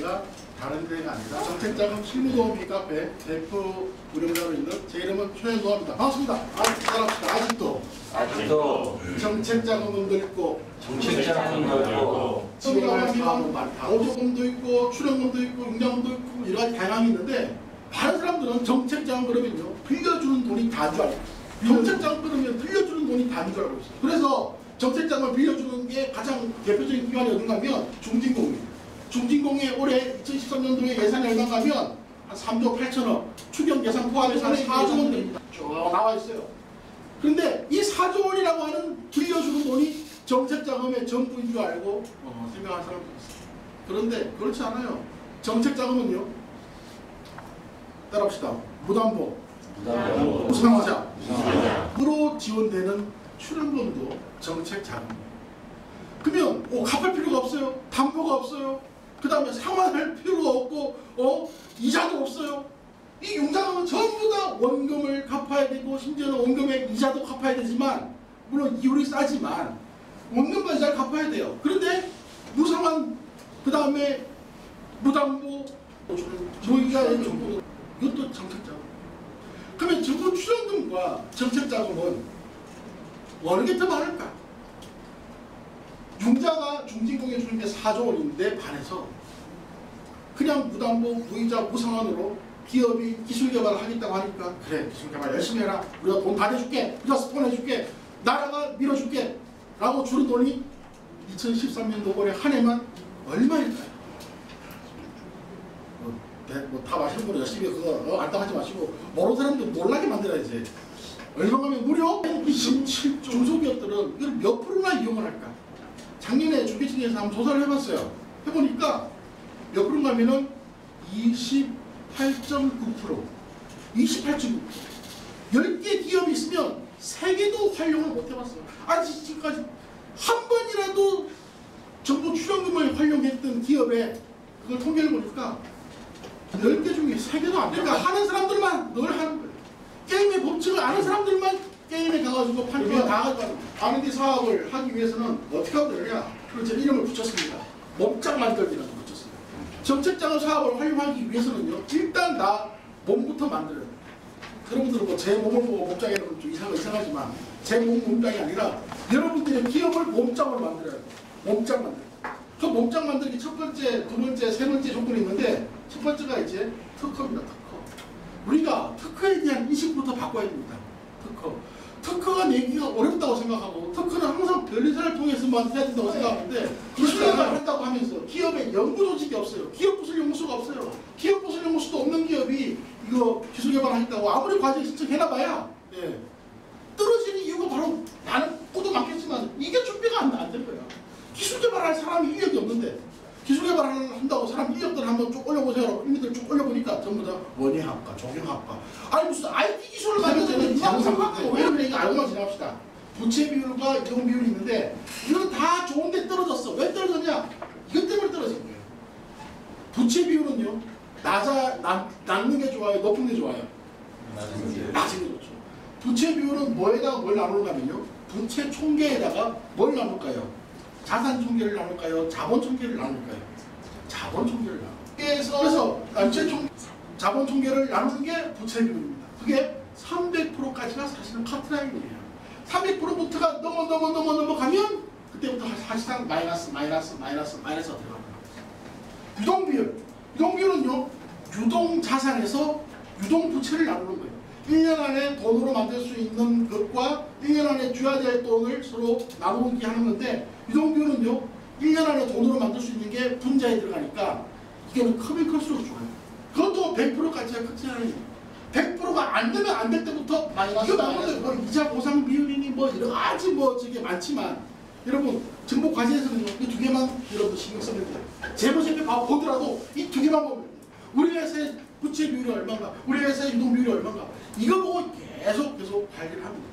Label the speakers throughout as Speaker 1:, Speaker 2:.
Speaker 1: 데가 다른 데가 아니라 정책자금 실무도우미 카페 대표 운영자로 있는 제 이름은 최현도입니다. 반갑습니다. 아직도 정책자금도 있고 지원하면 보조금도 있고 출연금도 있고 융자금도 있고 여러 가지 다양함이 있는데 다른 사람들은 정책자금 그러면요 빌려주는 돈이 다인 줄 알고 있어요. 정책자금 그러면 빌려주는 돈이 다인 줄 알고 있어요. 그래서 정책자금을 빌려주는 게 가장 대표적인 기관이 어딘가 하면 중진공입니다. 중진공의 올해 2013년도에 예산이 얼마가 하면 한 3조 8천억, 추경 예산 포함해서 한 4조 원 됩니다. 쭉 나와 있어요. 그런데 이 4조 원이라고 하는 빌려주는 돈이 정책자금의 전부인 줄 알고 생각하는 사람도 있어요. 그런데 그렇지 않아요. 정책자금은요. 따라합시다. 무담보, 무상자로 지원되는 출연금도 정책자금. 그러면 갚을 필요가 없어요. 담보가 없어요. 그 다음에 상환할 필요가 없고 이자도 없어요. 이 융자금은 전부 다 원금을 갚아야 되고 심지어는 원금의 이자도 갚아야 되지만 물론 이율이 싸지만 원금과 이자를 갚아야 돼요. 그런데 무상환 그 다음에 무담보 무이자의 정도 이것도 정책자금. 그러면 정부 출연금과 정책자금은 어느 게 더 많을까? 융자가 중진공에 주는 게 4조 원인데 반해서 그냥 무담보, 무이자, 무상환으로 기업이 기술개발을 하겠다고 하니까 그래 기술개발 열심히 해라 우리가 돈 다 내줄게 우리가 스폰 해줄게 나라가 밀어줄게 라고 주는 돈이 2013년도 올해 한 해만 얼마일까요? 다 마시는 분은 열심히 그거 안당하지 마시고 모르는 사람들 놀라게 만들어야지. 얼마면 무려 27조 중소기업들은 이걸 몇 프로나 이용을 할까? 작년에 주계층에서 한번 조사를 해봤어요. 해보니까 몇 프로인가 하면은 28.9%. 28.9%. 10개 기업이 있으면 3개도 활용을 못 해봤어요. 아니 지금까지 한 번이라도 정부 출연금을 활용했던 기업에 그걸 통계를 보니까 10개 중에 3개도 안 돼요. 그러니까 하는 사람들만 늘 하는 거예요. 게임의 법칙을 아는 사람들만 게임에 가가지고 판매가 나가지고 R&D 사업을 하기 위해서는 어떻게 하면 되느냐. 그래서 제 이름을 붙였습니다. 몸짱 만들기라고 붙였습니다. 정책자금 사업을 활용하기 위해서는요. 일단 나 몸부터 만들어야 돼요. 여러분들은 뭐 제 몸을 보고 몸짱이라고 좀 이상하지만 제 몸짱이 아니라 여러분들의 기업을 몸짱으로 만들어야 돼요. 몸짱 만들기. 그 몸짱 만들기 첫 번째, 두 번째, 세 번째 조건이 있는데 첫 번째가 이제 특허입니다. 특허. 우리가 특허에 대한 인식부터 바꿔야 됩니다. 특허. 특허가 내기가 어렵다고 생각하고 특허는 항상 변리사를 통해서만 해야 된다고 생각하는데 기술개발을 한다고 하면서 기업에 연구조직이 없어요. 기업부설연구소가 없어요. 기업부설연구소도 없는 기업이 이거 기술개발을 하겠다고 아무리 과제 신청해놔봐야 떨어지는 이유가 바로 나는 꿈도 많겠지만 이게 준비가 안 된 거야. 기술개발할 사람이 인력이 없는데 기술개발을 한다고 사람 인력들 한번 쭉 올려보세요. 인력들 쭉 올려보니까 전부 다 원예학과, 조경학과 아니 무슨 IT 기술을 가지고 장상학과 왜 그래? 이거 알고만 지납시다. 부채 비율과 이동 비율이 있는데 이건 다 좋은데 떨어졌어. 왜 떨어졌냐? 이것 때문에 떨어진 거예요. 부채 비율은요. 낮는 게 좋아요? 높은 게 좋아요? 낮은 게 좋죠. 부채 비율은 뭐에다가 뭘 나누는가면요. 부채 총계에다가 뭘 나눌까요? 자산 총계를 나눌까요? 자본 총계를 나눌까요? 자본 총계를 나눠요. 그래서 자본 총계를 나누는 게 부채 비율입니다. 그게 300%까지가 사실은 카트라인이에요. 300%부터가 넘어가면 그때부터 사실상 마이너스가 들어갑니다. 유동비율. 유동비율은요. 유동 자산에서 유동 부채를 나누는 거예요. 1년 안에 돈으로 만들 수 있는 것과 1년 안에 줘야 될 돈을 서로 나누기 하는 건데 유동비율은요. 1년 안에 돈으로 만들 수 있는 게 분자에 들어가니까 이게는 크면 클수록 좋아요. 그것도 100%까지가 끝이라는 100%가 안 되면 안 될 때부터 마이너스 뭐 이자 보상 비율이니 뭐 여러 가지 뭐 저게 많지만 여러분 정보 과제에서는요. 이 두 개만 여러분 신경 쓰면 돼요. 재무제표 보더라도 이 두 개만 보면 돼요. 우리 회사의 부채 비율이 얼마인가, 우리 회사의 유동 비율이 얼마인가, 이거 보고 계속 발견을 합니다.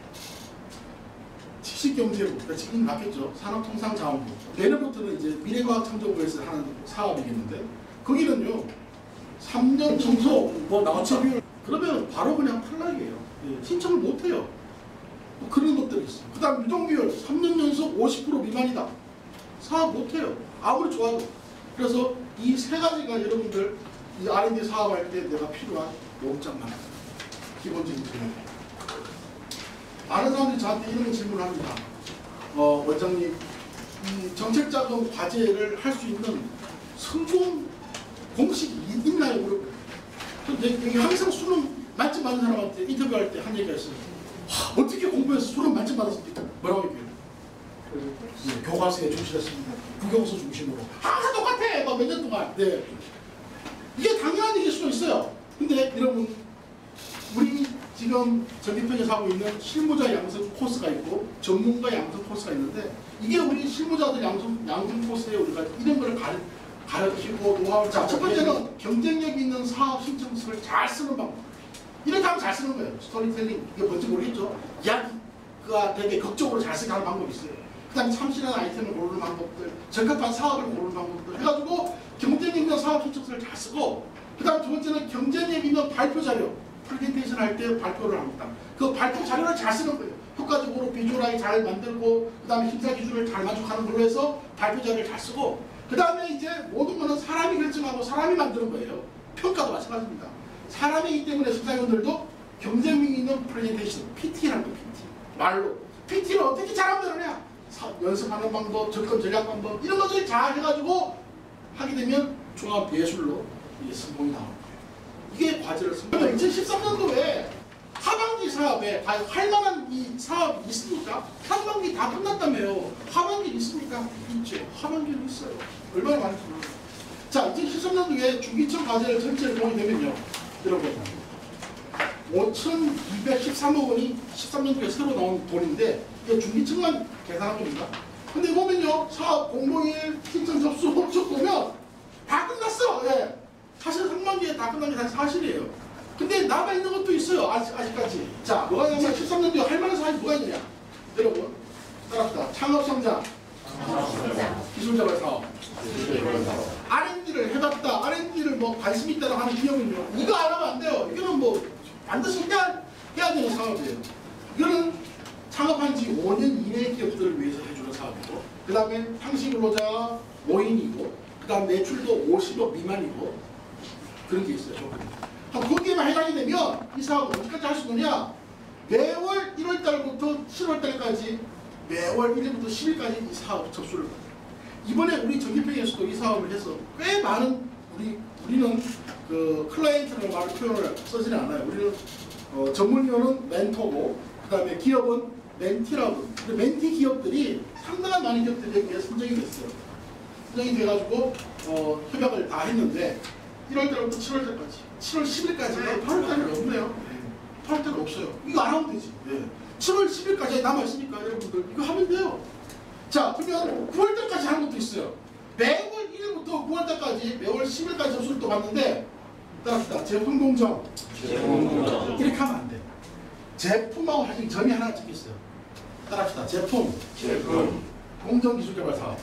Speaker 1: 지식경제부, 그러니까 지금 맞겠죠. 산업통상자원부. 내년부터는 이제 미래과학창조부에서 하는 사업이겠는데, 거기는요, 3년 청소, 부채 비율, 그러면 바로 그냥 탈락이에요. 신청을 못해요. 뭐 그런 것들이 있어요. 그 다음 유동 비율, 3년 연속 50% 미만이다. 사업 못해요. 아무리 좋아도. 그래서 이 세 가지가 여러분들 이 R&D 사업할 때 내가 필요한 용장만 기본적인 질문. 많은 사람들이 저한테 이런 질문을 합니다. 원장님, 이 정책자금 과제를 할 수 있는 성공 공식이 있나요? 여기 항상 수능 만점 받는 사람한테 인터뷰할 때 한 얘기가 있어요. 어떻게 공부해서 수능 만점 받았습니까? 뭐라고 얘기해요? 교과서에 충실했습니다. 국영수 중심으로. 항상 똑같아. 몇 년 동안. 네. 이게 당연한 얘기일 수도 있어요. 근데 여러분, 우리 지금 전기편에서 하고 있는 실무자 양성 코스가 있고 전문가 양성 코스가 있는데 이게 우리 실무자들 양성 코스에 우리가 이런 거를 가르치고 노하우를. 자, 첫 번째는 경쟁력 있는 사업 신청서를 잘 쓰는 방법. 이렇게 하면 잘 쓰는 거예요. 스토리텔링. 이게 뭔지 모르겠죠? 이야기가 되게 극적으로 잘 쓰게 하는 방법이 있어요. 그 다음에 참신한 아이템을 고르는 방법들, 적합한 사업을 고르는 방법들 해가지고 경쟁력 있는 사업 신청서를 잘 쓰고, 그 다음 두 번째는 경쟁력 있는 발표 자료, 프레젠테이션 할 때 발표를 합니다. 그 발표 자료를 잘 쓰는 거예요. 효과적으로 비주얼하게 잘 만들고, 그 다음에 심사 기준을 잘 만족하는 걸로 해서 발표 자료를 잘 쓰고, 그 다음에 이제 모든 거는 사람이 결정하고 사람이 만드는 거예요. 평가도 마찬가지입니다. 사람이기 때문에 심사위원들도 경쟁력 있는 프레젠테이션, PT라는 거예요. PT. 말로. PT를 어떻게 잘하면 되느냐? 연습하는 방법, 접근 전략 방법, 이런 것들 잘 해가지고 하게 되면 종합 예술로 이게 성공이 나오는 거예요. 이게 과제를 성공. 2013년도에 하반기 사업에 과연 할 만한 이 사업이 있습니까? 하반기 다 끝났다며요. 하반기 있습니까? 있죠. 하반기는 있어요. 얼마나 많이 들어요. 자, 2013년도에 중기청 과제를 전체를 보게 되면요. 여러분, 5,213억 원이 13년도에 새로 나온 돈인데 이게 중기청만 계산한 겁니다. 근데 보면요, 사업 공모일, 신청 접수, 홀쭉 보면 다 끝났어. 예. 사실 상반기에 다 끝난 게 다 사실이에요. 근데 남아있는 것도 있어요. 아직까지. 자, 뭐가 있냐면 13년도에 할 만한 사업이 뭐가 있느냐. 여러분, 따라합시다. 창업성장, 기술자발 사업, R&D를 해봤다. R&D를 뭐 관심 있다고 하는 기업은요. 이거 안 하면 안 돼요. 이거는 뭐 반드시 해야 되는 사업이에요. 이거는 창업한 지 5년 이내의 기업들을 위해서 해주는 사업이고, 그 다음에 상시근로자 5인이고, 그 다음 매출도 50억 미만이고, 그런 게 있어요. 거기에만 해당이 되면 이 사업을 언제까지 할 수 있느냐? 매월 1월달부터 7월달까지 매월 1일부터 10일까지 이 사업 접수를 받아요. 이번에 우리 전기평에서도 이 사업을 해서 꽤 많은 우리는 그 클라이언트라는 말을 표현을 쓰지는 않아요. 우리는 전문위원은 멘토고, 그 다음에 기업은 멘티라고. 멘티 기업들이 상당한 많은 기업들이 여기에 선정이 됐어요. 선정이 돼가지고 협약을 다 했는데 1월달부터 7월달까지, 7월 10일까지, 8월달은 없네요. 8월달은 없어요. 이거 안 하면 되지. 7월 10일까지 남아있으니까 여러분들 이거 하면 돼요. 자, 그러면 9월달까지 하는 것도 있어요. 매월 1일부터 9월달까지 매월 10일까지 접수를 또 받는데, 따라합시다. 제품 공정. 이렇게 하면 안 돼. 제품하고 사실 점이 하나 찍혔어요. 따라합시다. 제품. 공정기술개발 사업.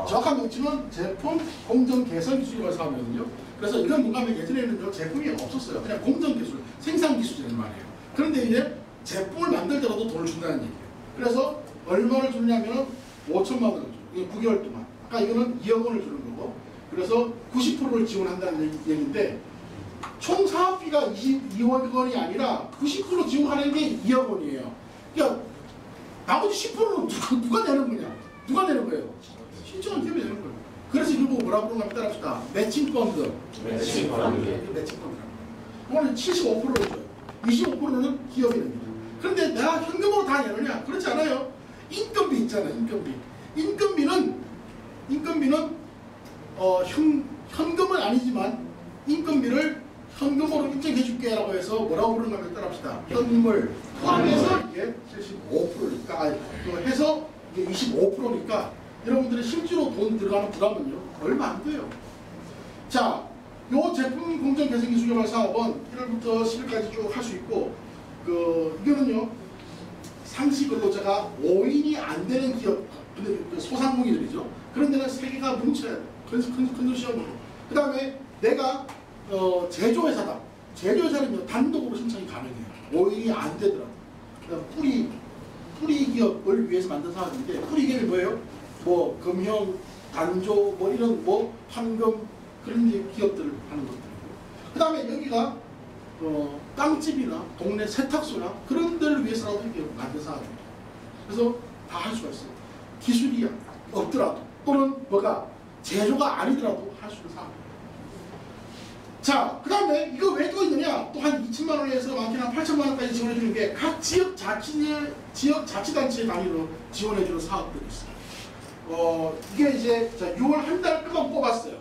Speaker 1: 정확한 명칭은 제품 공정개선기술개발 사업이거든요. 그래서 이건 뭔가 하면 예전에는 제품이 없었어요. 그냥 공정기술, 생산기술이라는 말이에요. 그런데 이제 제품을 만들더라도 돈을 준다는 얘기예요. 그래서 얼마를 주냐면 5천만 원을 줘. 이게 9개월 동안. 아까 이거는 2억 원을 주는 거고. 그래서 90%를 지원한다는 얘기인데, 총 사업비가 22억 원이 아니라 90% 지원하는 게 2억 원이에요. 그러니까 나머지 10%는 누가 내는 거냐? 누가 내는 거예요? 신청한 기업이 내는 거예요. 그래서 이걸 보고 뭐라고 그러는가 따라합시다. 매칭펀드. 매칭펀드라는 거예요. 75%를 줘요. 25%는 기업이 냅니다. 그런데 내가 현금으로 다 내느냐? 그렇지 않아요. 인건비 있잖아요. 인건비는 현금은 아니지만 인건비를 현금으로 인정해줄게 라고 해서 뭐라고 부르는가 하면 따라합시다. 현금을 포함해서 이게 75%니까 해서 이게 25%니까 여러분들이 실제로 돈 들어가는 부담은요 얼마 안 돼요. 자, 요 제품 공정 개선 기술 개발 사업은 1월부터 10일까지 쭉 할 수 있고, 이거는요 상시 근로자가 5인이 안 되는 기업, 근데 소상공인들이죠. 그런 데는 세 개가 뭉쳐야 돼. 컨소시엄으로. 그 다음에 내가 제조회사다. 제조회사는요 단독으로 신청이 가능해요. 5인이 안 되더라도. 그다음 뿌리 기업을 위해서 만든 사업인데, 뿌리 기업이 뭐예요? 뭐 금형, 단조 뭐 이런 뭐 황금 그런 이제 기업들을 하는 것들이고 그 다음에 여기가 땅집이나 동네 세탁소나 그런 데를 위해서라도 이렇게 만든 사업입니다. 그래서 다 할 수가 있어요. 기술이 없더라도 또는 뭐가 제조가 아니더라도 할 수 있는 사업입니다. 자, 그 다음에 이거 왜 또 있느냐? 또 한 2천만 원에서 많게는 한 8천만 원까지 지원해주는 게 각 지역 자치단체 단위로 지원해주는 사업들이 있어요. 이게 이제 자, 6월 한 달 동안 뽑았어요.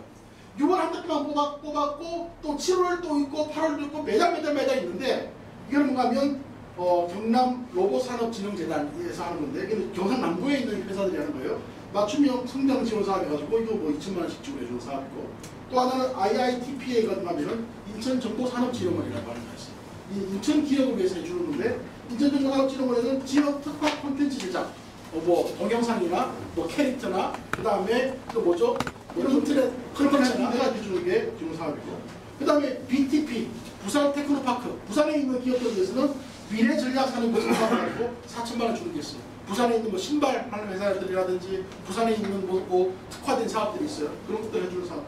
Speaker 1: 6월 한 달 동안 뽑았고 또 7월 또 있고 8월도 있고 매달 있는데 이거는 뭔가 하면 경남 로봇산업진흥재단에서 하는 건데 이게 경상남도에 있는 회사들이 하는 거예요. 맞춤형 성장 지원 사업 해가지고 이거 뭐 2천만 원씩 지원해주는 사업이고 또 하나는 IITPA가 하면은 인천정보산업지원원이라고 하는 거 있어요. 이 인천 기업을 위해서 해주는 건데 인천정보산업지원원에는 지역 특화 콘텐츠 제작 뭐 동영상이나 뭐 캐릭터나 그 다음에 또 뭐죠? 인터넷 콘텐츠나 해주는 게 지원 사업이고 그 다음에 BTP 부산 테크노파크 부산에 있는 기업들에 대해서는 미래 전략 사는 것을 사업을 4천만 원 주는 게 있어요. 부산에 있는 뭐 신발 하는 회사들이라든지 부산에 있는 뭐 특화된 사업들이 있어요. 그런 것들 해주는 사업.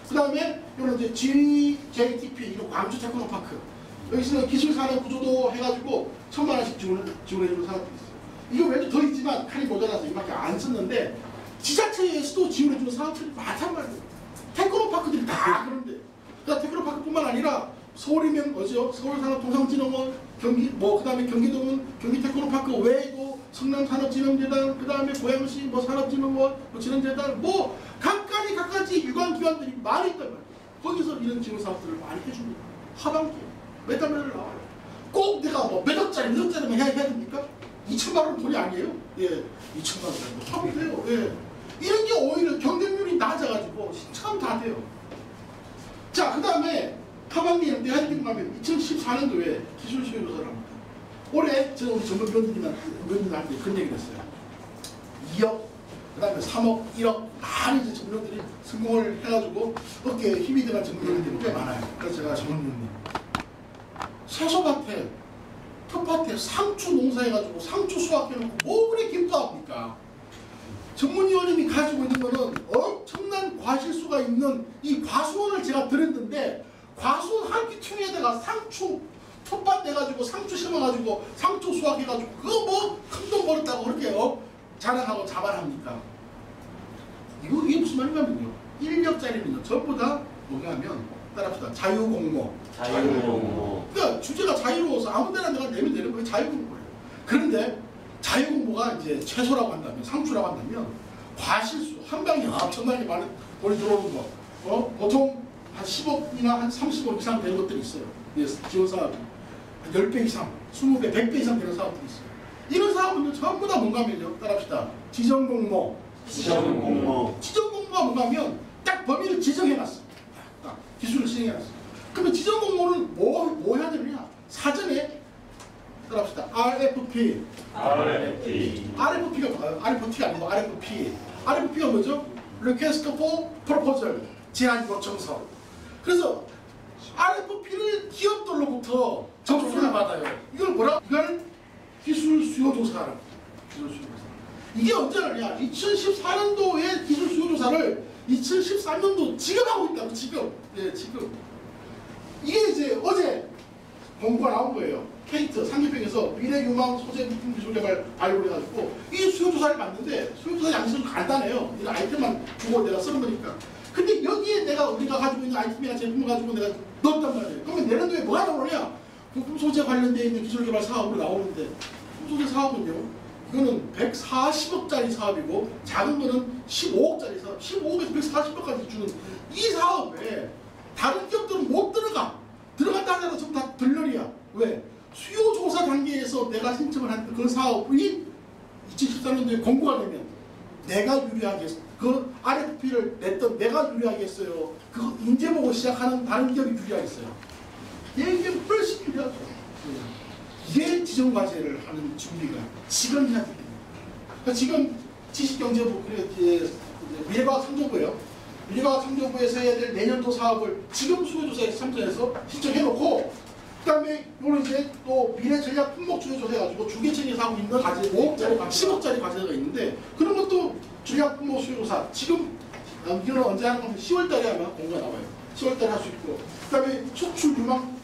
Speaker 1: 그 다음에 이런 이제 GJTP 이런 광주 테크노파크 여기서는 기술산업 구조도 해가지고 1,000만 원씩 지원해주는 사업들이 있어요. 이거 외에도 더 있지만 칼이 모자라서 이밖에 안 썼는데 지자체에서도 지원해주는 사업들이 많단 말이에요. 테크노파크들이 다 그런데 그러니까 테크노파크뿐만 아니라 서울이면 어디요? 서울산업통상진흥원 경기 뭐 그다음에 경기도는 경기테크노파크 외에도 성남산업진흥재단 그다음에 고양시 뭐 산업진흥원 뭐 진흥재단 뭐 각가지 유관기관들이 많이 있단 말이에요. 거기서 이런 지원 사업들을 많이 해줍니다. 하반기에 매달 나와요. 꼭 내가 뭐 몇 억짜리만 해야 됩니까? 2천만 원 돈이 아니에요? 예, 2천만 원 정도 하면 돼요. 예. 이런 게 오히려 경쟁률이 낮아가지고 참 다 돼요. 자, 그 다음에 하반기에 내가 이렇게 보면 2014년도에 기술 수요 조사를 합니다. 올해 저는 우리 전문 변호사님한테 그런 얘기를 했어요. 2억, 그 다음에 3억, 1억 많은 이제 전문가들이 성공을 해가지고 어깨에 힘이 들어간 전문가들이 꽤 많아요. 그래서 제가 전문가님 채소밭에 텃밭에 상추 농사해가지고 상추 수확해놓고 뭐 그래 기뻐합니까? 전문위원님이 가지고 있는 거는 엄청난 과실수가 있는 이 과수원을 제가 들었는데 과수원 한 끼퉁이에다가 상추 텃밭 내가지고 상추 심어가지고 상추 수확해가지고 그거 뭐 큰 돈 벌었다고 그렇게 자랑하고 자만합니까? 이게 무슨 말이냐면요. 1력짜리는요. 전부 다 뭐가 하면 따라합시다. 자유공모. 그러니까 주제가 자유로워서 아무데나 내가 내면 되는 거예요. 자유공모예요. 그런데 자유공모가 이제 채소라고 한다면 상추라고 한다면 과실수 한 방에 엄청나게 많은 돈이 들어오는 거 보통 한 10억이나 한 30억 이상 되는 것들이 있어요. 지원 사업이 한 10배 이상, 20배, 100배 이상 되는 사업들이 있어요. 이런 사업은 전부 다 뭔가 하면요. 따라합시다. 지정공모. 지정공모가 뭔가 하면 딱 범위를 지정해놨어. 딱 기술을 시행해놨어. 그러면 지정공모는 뭐 해야 되느냐? 사전에 따라합시다. RFP가 뭐예요? RFP가 아니고 RFP. RFP가 뭐죠? Request for Proposal. 제안 요청서. 그래서 RFP를 기업들로부터 접수를 받아요. 이걸 뭐라? 이걸 기술 수요 조사라고. 기술 수요 조사. 이게 언제 하냐? 2014년도에 기술 수요 조사를 2013년도 지금 하고 있다고 지금. 예, 지금. 이게 이제 어제 공고가 나온 거예요. 케이트 상계평에서 미래유망 소재 부품 기술 개발 발굴해가지고 이 수요조사를 봤는데 수요조사 양식은 간단해요. 이런 아이템만 주고 내가 쓰는 거니까. 근데 여기에 우리가 가지고 있는 아이템이나 제품을 가지고 내가 넣었단 말이에요. 그러면 내년도에 뭐가 나오느냐? 부품 소재 관련되어 있는 기술 개발 사업으로 나오는데 부품 소재 사업은요. 이거는 140억짜리 사업이고 작은 거는 15억짜리 사업, 15억에서 140억까지 주는 이 사업에 다른 기업들은 못 들어가. 들어갔다 하더라도 전부 다 들러리야. 왜? 수요조사 단계에서 내가 신청을 한 그 사업이 2014년도에 공고가 되면 내가 유리하겠어. 그 RFP를 냈던 내가 유리하겠어요. 그거 인재 보고 시작하는 다른 기업이 유리하겠어요. 이게 훨씬 유리하죠. 이게 지정과제를 하는 준비가 지금 해야 됩니다. 그러니까 지금 지식경제부, 미래과학창조부예요. 미래과학창조부에서 해야 될 내년도 사업을 지금 수요조사에 참여해서 신청해놓고 그 다음에 이거는 이제 또 미래전략 품목주요조사 해가지고 주계청에서 하고 있는 과제 5억짜리, 10억짜리 과제가 있는데 그런 것도 전략 품목 수요조사 지금 이거는 언제 하는 건데 10월달에 아마 공고가 나와요. 10월달에 할 수 있고, 그다음에 수출 유망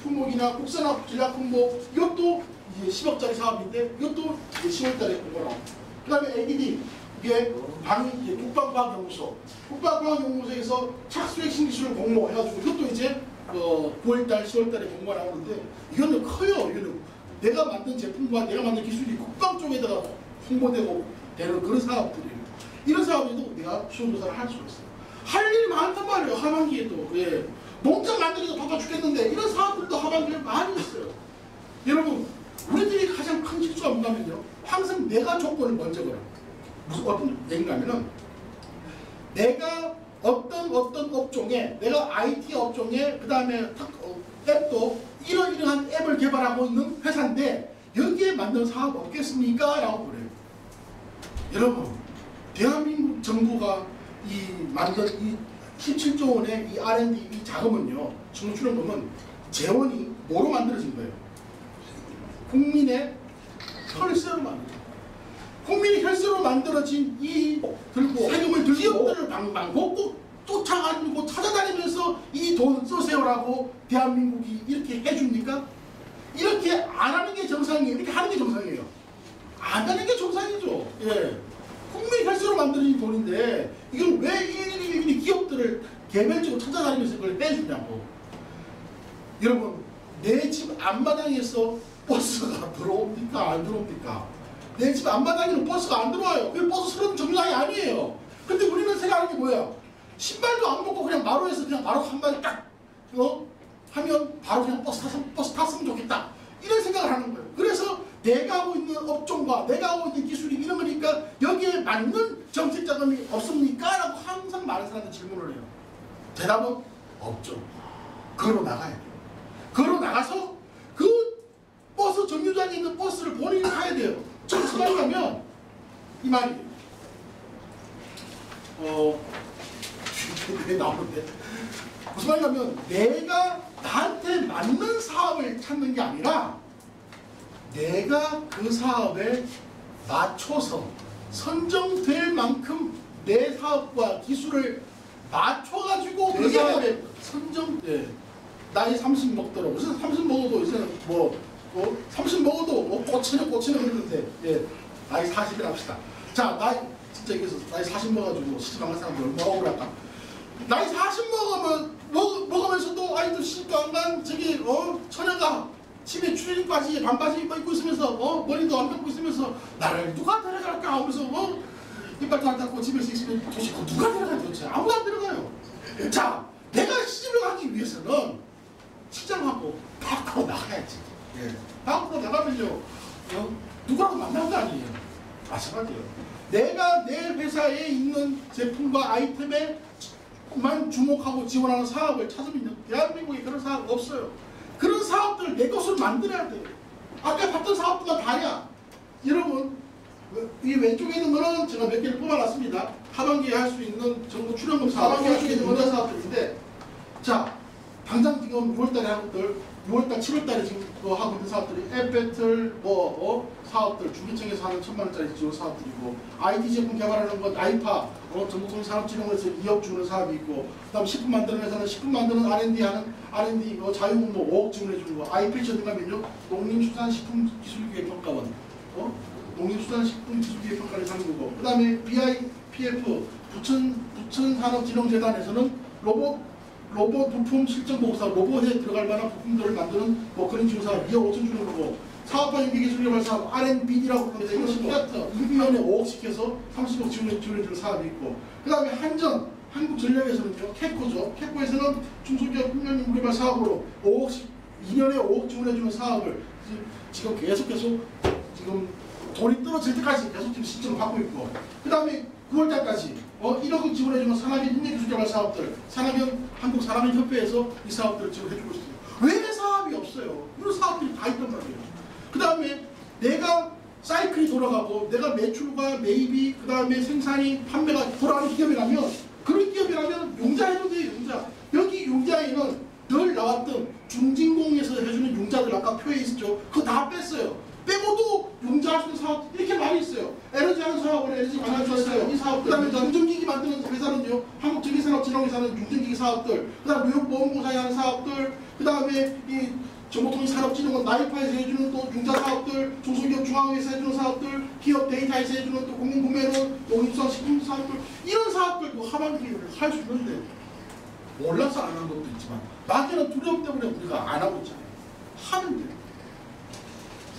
Speaker 1: 품목이나 국산화 전략 품목 이것도 이제 10억짜리 사업인데 이것도 이제 10월달에 공고 나옵니다. 그다음에 ADD 이게 국방과학연구소, 국방과학연구소에서 착수핵 신기술 공모 해가지고 이것도 이제 9월달, 10월달에 공고가 나오는데 이거는 커요. 이거는 내가 만든 제품과 내가 만든 기술이 국방 쪽에다가 홍보되고 되는 그런 사업들이에요. 이런 사업에도 내가 시험조사를 할 수가 있어요. 할 일이 많단 말이에요. 하반기에도. 예. 농장 만들기도 바빠 죽겠는데 이런 사업들도 하반기에 많이 있어요. 여러분, 우리들이 가장 큰 실수가 뭔가면요, 항상 내가 조건을 먼저 걸어요. 무슨 어떤 얘기냐면은 내가 어떤 업종에, 내가 IT 업종에, 그 다음에 앱도 이러이러한 앱을 개발하고 있는 회사인데 여기에 만든 사업 없겠습니까? 라고 그래요. 여러분, 대한민국 정부가 만든 이 17조 원의 이 R&D 이 자금은요, 정부출연금은 재원이 뭐로 만들어진 거예요? 국민의 혈세로 만들어진, 국민의 혈세로 만들어진 이 세금을 들고 기업들을 방방곡곡 쫓아가지고 찾아다니면서 이 돈 쓰세요라고 대한민국이 이렇게 해줍니까? 이렇게 안 하는 게 정상이에요? 이렇게 하는 게 정상이에요? 안 하는 게 정상이죠. 예. 국민 혈세로 만들어진 돈인데 이걸 왜 일일이 기업들을 개별적으로 찾아다니면서 그걸 빼주냐고. 여러분, 내 집 앞마당에서 버스가 들어옵니까? 안 들어옵니까? 내 집 앞마당에는 버스가 안 들어와요. 그 버스 서른 정류장이 아니에요. 근데 우리는 생각하는 게 뭐야? 신발도 안 벗고 그냥 마루에서 그냥 바로 한 마디 딱 하면 바로 그냥 버스 탔으면 좋겠다. 이런 생각을 하는 거예요. 그래서 내가 하고 있는 업종과 내가 하고 있는 기술이 이런 거니까 여기에 맞는 정책 자금이 없습니까? 라고 항상 많은 사람들 질문을 해요. 대답은 없죠. 걸어 나가야 돼요. 걸어 나가서 그 버스 정류장에 있는 버스를 본인이 타야 돼요. 무슨 말이냐면 이 말이에요. 왜 나오는데? 무슨 말이냐면 내가 나한테 맞는 사업을 찾는 게 아니라 내가 그 사업에 맞춰서 선정될 만큼 내 사업과 기술을 맞춰가지고 그 사업에 나이 30 먹도록, 무슨 30 먹어도 이제는 30 먹어도 꽂히는 그러는데, 예, 나이 40을 합시다. 자, 나이 진짜 여기서 나이 40 먹어가지고 시집 안 간 사람들 얼마나 억울할까? 나이 40 먹으면서도 아이도 시집도 안 간 저기 처녀가 집에 추리닝 바지 반바지 입고 있으면서 머리도 안 감고 있으면서 나를 누가 데려갈까 하면서 이빨도 안 닦고 집에서 있으면 도대체 누가 데려가요? 도대체 아무도 안 데려가요. 자, 내가 시집을 가기 위해서는 시장하고 밖으로 나가야지. 예. 밖으로 나가면요, 누구라도 만난 거 아니에요. 마찬가지예요. 내가 내 회사에 있는 제품과 아이템에만 주목하고 지원하는 사업을 찾으면 대한민국에 그런 사업 없어요. 그런 사업들을 내 것으로 만들어야 돼요. 아까 봤던 사업들과 다냐? 여러분, 이 왼쪽에 있는 거는 제가 몇 개를 뽑아놨습니다. 하반기에 할 수 있는 정부 출연금 사업, 하반기에 할 수 있는 문화 사업들인데, 자, 당장 지금 6월달에 하는 것들, 6월달, 7월달에 지금 하고 있는 사업들이 앱배틀, 사업들, 중기청에서 하는 1,000만원짜리 지원 사업들이고, IT 제품 개발하는 것, 아이파, 전국통산업진흥원에서 2억 주는 사업이 있고, 그 다음 식품 만드는 회사는 식품 만드는 R&D 하는 R&D 자유공모 5억 지원해 주는 거, 아이패치 어디 가면요, 농림수산식품기술기획평가원, 농림수산식품기술기획평가를 하는 거고, 그 다음에 BIPF, 부천산업진흥재단에서는 로봇 부품 실전 보고사, 로봇에 들어갈 만한 부품들을 만드는 그런 지원사업 2억 5천 주는 거고, 사업화 연계기술 개발 사업 R&D라고 하는데 이거 1년에 5억 시켜서 30억 지원해주는 사업이 있고, 그 다음에 한국전력에서는요, 캡코죠. 캡코에서는 중소기업 훈련인구 개발 사업으로 5억씩 2년에 5억 지원해주는 사업을 지금 계속해서 지금 돈이 떨어질 때까지 계속 지금 신청을 받고 있고, 그 다음에 9월달까지 1억 지원해주는 산학연 인력기술개발 사업들, 한국산학연협회에서 이 사업들을 지원해주고 있어요. 왜 사업이 없어요? 이런 사업들이 다 있단 말이에요. 그 다음에 내가 사이클이 돌아가고 내가 매출과 매입이 그 다음에 생산이 판매가 돌아가는 기업이라면, 그런 기업이라면 융자해도 돼요. 융자. 여기 융자에는 늘 나왔던 중진공에서 해주는 융자들 아까 표에 있었죠. 그거 다 뺐어요. 빼고도 융자할 수 있는 사업 이렇게 많이 있어요. 에너지 하는 사업을 LG 관할주했어요. 이 사업, 그 다음에 중전기기 만드는 회사는요, 한국전기산업진흥회사는 중전기기 사업들, 그 다음에 뉴욕보험공사에 하는 사업들, 그 다음에 이 정보통신산업진흥원 나이파에서 해주는 또 중자사업들, 중소기업 중앙회에서 해주는 사업들, 기업 데이터에서 해주는 또 공공구매론, 농림수산 식품 사업들, 이런 사업들 그 하반기를 할 수 있는데 몰라서 안 하는 것도 있지만 막연한 두려움 때문에 우리가 안 하고 있잖아요. 하면 돼요.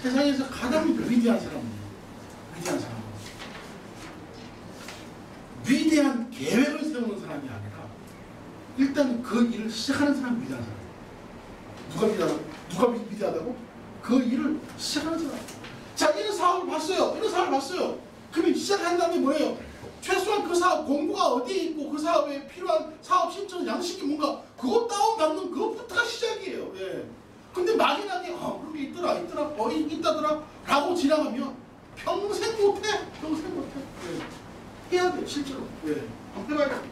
Speaker 1: 세상에서 가장 위대한 사람은 위대한 사람. 위대한 계획을 세우는 사람이 아니라 일단 그 일을 시작하는 사람이 위대한 사람. 누가 위대하다고? 그 일을 시작하는 사람. 자, 이런 사업을 봤어요. 이런 사업을 봤어요. 그러면 시작한다는 게 뭐예요? 최소한 그 사업 공고가 어디에 있고 그 사업에 필요한 사업 신청 양식이 뭔가 그거 다운받는 그것부터가 시작이에요. 예. 근데 막연하게 그런 게 있더라 있다더라 라고 지나가면 평생 못해. 예. 해야 돼 실제로. 예. 한번 해봐야 돼.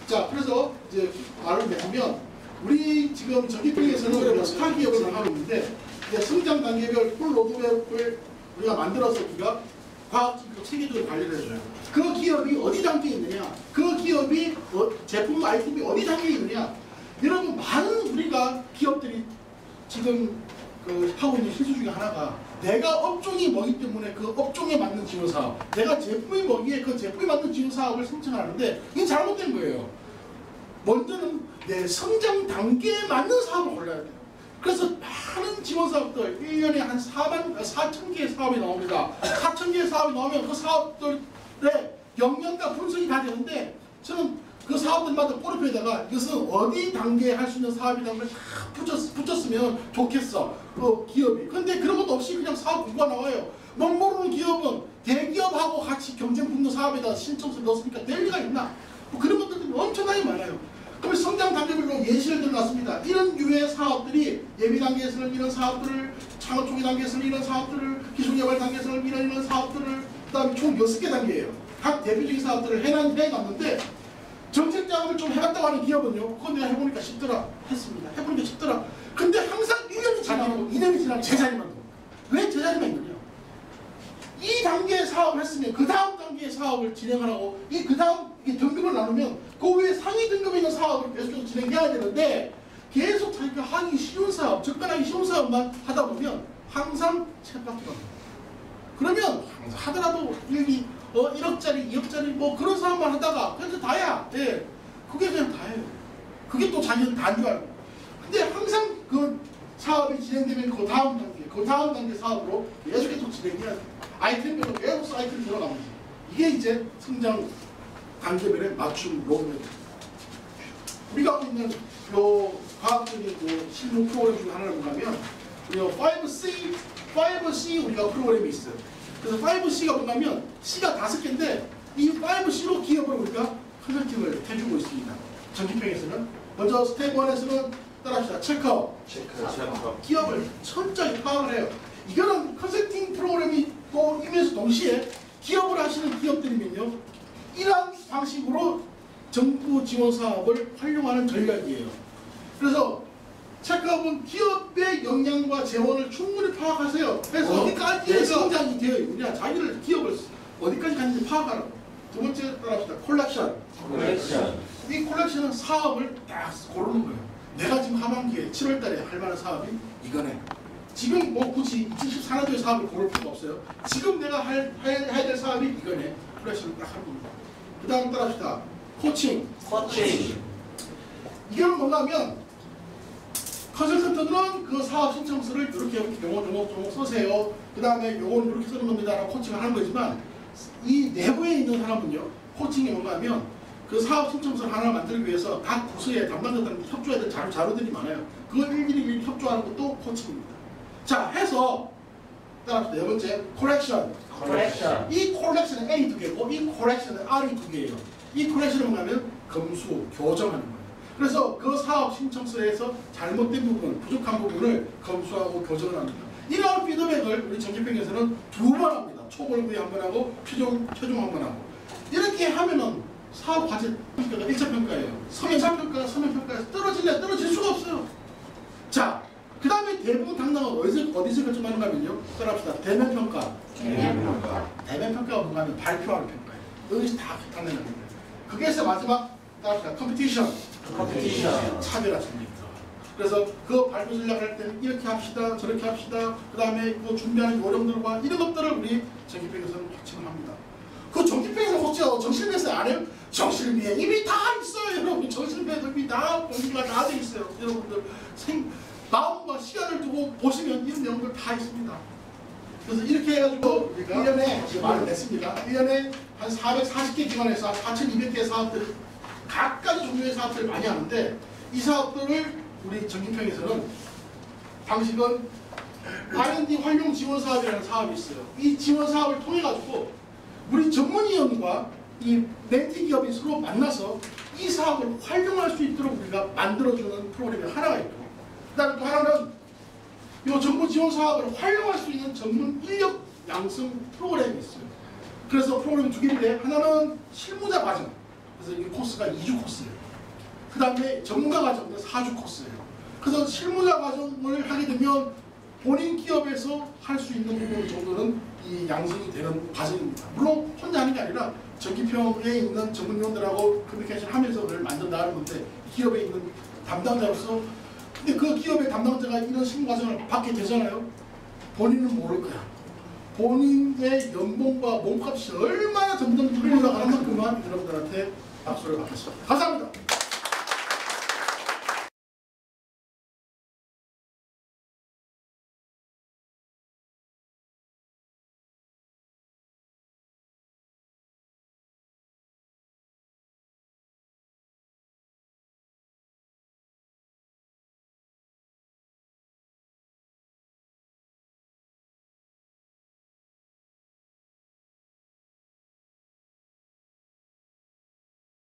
Speaker 1: 자, 그래서 이제 말을 해보면 우리 지금 전기통에서는 스타 기업을 나가고 있는데 성장 단계별 풀 로드맵을 우리가 만들어서 우리가 과학적으로 체계적으로 관리를 해줘요. 그 기업이 어디 단계에 있느냐, 그 기업이 제품 아이템이 어디 단계에 있느냐. 여러분 많은 우리가 기업들이 지금 하고 있는 실수 중에 하나가 내가 업종이 뭐기 때문에 그 업종에 맞는 지원사업, 내가 제품이 뭐기에 그 제품에 맞는 지원사업을 신청하는데 이게 잘못된 거예요. 먼저는 내 성장 단계에 맞는 사업을 골라야 돼요. 그래서 많은 지원사업들 1년에 한 4,000개의 사업이 나옵니다. 4,000개의 사업이 나오면 그 사업들의 역량과 분석이 다 되는데 저는 그 사업들마다 꼬리표에다가 이것은 어디 단계에 할 수 있는 사업이라는 걸 다 붙였으면 좋겠어. 기업이. 근데 그런 것도 없이 그냥 사업 공고가 나와요. 모르는 기업은 대기업하고 같이 경쟁 붙는 사업에다 신청서 넣었으니까 될 리가 있나? 뭐 그런 것들이 엄청나게 많아요. 그럼 성장 단계별로 예시를 들어놨습니다. 이런 유의 사업들이 예비 단계에서는 이런 사업들을, 창업 초기 단계에서는 이런 사업들을, 기술 개발 단계에서는 이런 사업들을, 그 다음에 총 6개 단계예요. 각 대표적인 사업들을 해놨는데 정책 작업을 좀 해봤다고 하는 기업은요, 그건 내가 해보니까 쉽더라 했습니다. 해보니까 쉽더라. 근데 항상 1년이 지나고 2년이 지나고 제자리만 둬. 왜 제자리만 있느냐? 이 단계의 사업을 했으면 그 다음 단계의 사업을 진행하라고 그 다음 등급을 나누면 그 외에 상위 등급에 있는 사업을 계속해서 진행해야 되는데 계속 자기가 하기 쉬운 사업, 접근하기 쉬운 사업만 하다 보면 항상 쳇바퀴가 됩니다. 그러면 하더라도 1억짜리, 2억짜리 뭐 그런 사업만 하다가 그래서 다야. 예. 그게 그냥 다예요. 그게 또 자기는 다인 줄 알고. 근데 항상 그 사업이 진행되면 그 다음 단계 사업으로 계속 진행해야 돼. 아이템별로 계속 아이템이 들어가면서. 이게 이제 성장 단계별의 맞춤 로드맵. 우리가 하고 있는 요 과학적인 실무 프로그램 중에 하나를 보면 5C 우리가 프로그램이 있어요. 그래서 5C가 뭔가면 C가 5개인데 이 5C로 기업을 우리가 컨설팅을 해주고 있습니다. 전기평에서는 먼저 스텝 1에서는 따라합시다. 체크아웃. 기업을 철저히 파악을 해요. 이거는 컨설팅 프로그램이 또 이면서 동시에 기업을 하시는 기업들이면요, 이러한 방식으로 정부 지원 사업을 활용하는 전략이에요. 그래서 체크아웃은 기업의 역량과 재원을 충분히 파악하세요. 그래서 어디까지 성장이 되어 있느냐, 자기를 기업을 어디까지 가는지 파악하라고. 두 번째 따라합시다. 콜렉션. 이 콜렉션은 사업을 딱 고르는 거예요. 내가 지금 하반기에 7월달에 할 만한 사업이 이거네. 지금 뭐 굳이 2014년도에 사업을 고를 필요가 없어요. 지금 내가 해야 될 사업이 이거네. 콜렉션을 딱 하는 겁니다. 그 다음 따라합시다. 코칭. 이건 뭐냐면 컨설턴트는 그 사업 신청서를 이렇게 요목 써세요. 그 다음에 요거는 이렇게 쓰는 겁니다 라고 코칭을 하는 거지만 이 내부에 있는 사람은요, 코칭이 뭔가 하면 그 사업 신청서 하나 만들기 위해서 각 부서에 담당자들한테 협조해야 될 자료들이 많아요. 그걸 일일이 협조하는 것도 코칭입니다. 자, 해서 따라합시다. 네 번째, 콜렉션. 이 콜렉션은 A 2개고 이 콜렉션은 R이 2개예요. 이 콜렉션은 뭐냐면 검수, 교정하는 거예요. 그래서 그 사업 신청서에서 잘못된 부분, 부족한 부분을 검수하고 교정을 합니다. 이러한 피드백을 우리 전기평에서는 2번 합니다. 초벌구에 한 번 하고 최종 한 번 하고. 이렇게 하면은 사업 과제 평가가 1차 평가예요. 서면 평가에서 떨어질 수가 없어요. 자, 그 다음에 거의 대부분 당당은 어디서 결정하는가 하면요. 따라합시다. 대면평가. 대면평가가 뭔가 하면 발표하는 평가예요. 여기서 다 당연한 거예요. 그게서 마지막 따라합시다. 컴피티션. 차별화 전략이죠. 그래서 그 발표 전략을 할 때는 이렇게 합시다. 저렇게 합시다. 그 다음에 그 준비하는 요령들과 이런 것들을 우리 정기평에서는 확증을 합니다. 그 정기평에서 혹시요 정실비에서 안 해요? 정실비에 이미 다 있어요. 여러분 정실비에 이미 다 공개가 다 돼 있어요. 여러분들 마음과 시간을 두고 보시면 이런 내용들 다 있습니다. 그래서 이렇게 해가지고 1년에 지금 말을 냈습니다. 1년에 한 440개 기관에서 4,200개 사업들 각가지 종류의 사업들을 많이 하는데 이 사업들을 우리 정기평에서는 방식은 R&D 활용 지원 사업이라는 사업이 있어요. 이 지원 사업을 통해 가지고 우리 전문위원과 이 멘티 기업이 서로 만나서 이 사업을 활용할 수 있도록 우리가 만들어주는 프로그램이 하나가 있고, 그 다음에 또 하나는 이 정부 지원 사업을 활용할 수 있는 전문 인력 양성 프로그램이 있어요. 그래서 프로그램 두 개인데 하나는 실무자 과정, 그래서 이 코스가 2주 코스예요. 그 다음에 전문가 과정은 4주 코스예요. 그래서 실무자 과정을 하게 되면 본인 기업에서 할 수 있는 부분 정도는 이 양성이 되는 과정입니다. 물론 혼자 하는 게 아니라 정기평에 있는 전문위원들하고 커뮤니케이션 하면서 그걸 만들어 나가는 건데 기업에 있는 담당자로서 근데 그 기업의 담당자가 이런 실무 과정을 받게 되잖아요. 본인은 모를 거야. 본인의 연봉과 몸값이 얼마나 점점 늘어나가는 만큼만 여러분들한테 박수를 받겠습니다. 감사합니다.